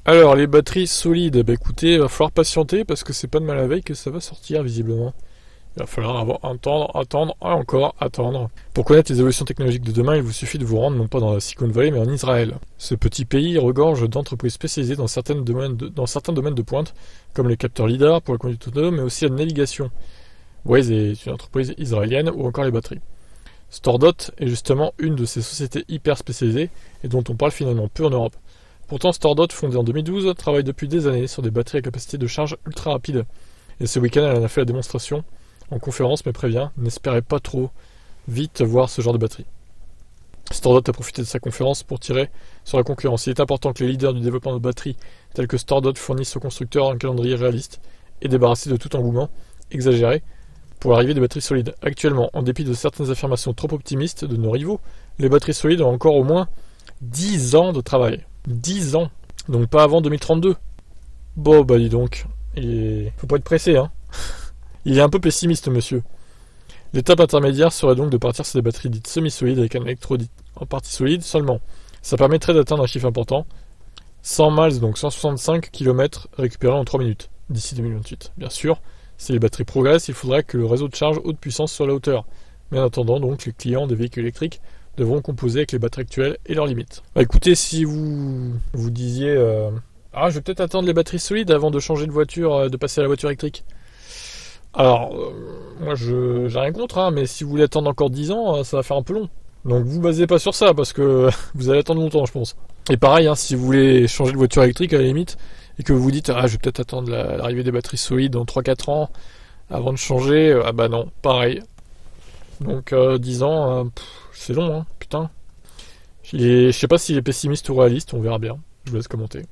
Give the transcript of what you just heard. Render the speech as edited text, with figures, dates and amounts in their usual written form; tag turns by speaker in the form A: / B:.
A: Alors, les batteries solides, bah écoutez, il va falloir patienter parce que c'est pas de mal la veille que ça va sortir visiblement. Il va falloir attendre, et encore attendre. Pour connaître les évolutions technologiques de demain, il vous suffit de vous rendre non pas dans la Silicon Valley mais en Israël. Ce petit pays regorge d'entreprises spécialisées dans certains domaines de pointe, comme les capteurs LIDAR pour la conduite autonome, mais aussi la navigation. Waze est une entreprise israélienne ou encore les batteries. StoreDot est justement une de ces sociétés hyper spécialisées et dont on parle finalement peu en Europe. Pourtant, StoreDot, fondé en 2012, travaille depuis des années sur des batteries à capacité de charge ultra rapide. Et ce week-end, elle en a fait la démonstration en conférence, mais prévient, n'espérez pas trop vite voir ce genre de batterie. StoreDot a profité de sa conférence pour tirer sur la concurrence. Il est important que les leaders du développement de batteries, tels que StoreDot, fournissent aux constructeurs un calendrier réaliste et débarrassé de tout engouement exagéré pour l'arrivée des batteries solides. Actuellement, en dépit de certaines affirmations trop optimistes de nos rivaux, les batteries solides ont encore au moins 10 ans de travail. 10 ans. Donc pas avant 2032. Bon, bah dis donc. Faut pas être pressé, hein. Il est un peu pessimiste, monsieur. L'étape intermédiaire serait donc de partir sur des batteries dites semi-solides avec un électrolyte en partie solide seulement. Ça permettrait d'atteindre un chiffre important. 100 miles, donc 165 km récupérés en 3 minutes, d'ici 2028. Bien sûr, si les batteries progressent, il faudra que le réseau de charge haute puissance soit à la hauteur. Mais en attendant, donc, les clients des véhicules électriques devront composer avec les batteries actuelles et leurs limites. Bah écoutez, si vous disiez je vais peut-être attendre les batteries solides avant de changer de voiture, de passer à la voiture électrique. Alors, moi j'ai rien contre, hein, mais si vous voulez attendre encore 10 ans, ça va faire un peu long. Donc vous basez pas sur ça, parce que vous allez attendre longtemps, je pense. Et pareil, hein, si vous voulez changer de voiture électrique à la limite, et que vous vous dites, je vais peut-être attendre l'arrivée des batteries solides dans 3-4 ans, avant de changer, bah non, pareil. Donc 10 ans, c'est long, hein, putain. Je sais pas s'il est pessimiste ou réaliste, on verra bien. Je vous laisse commenter.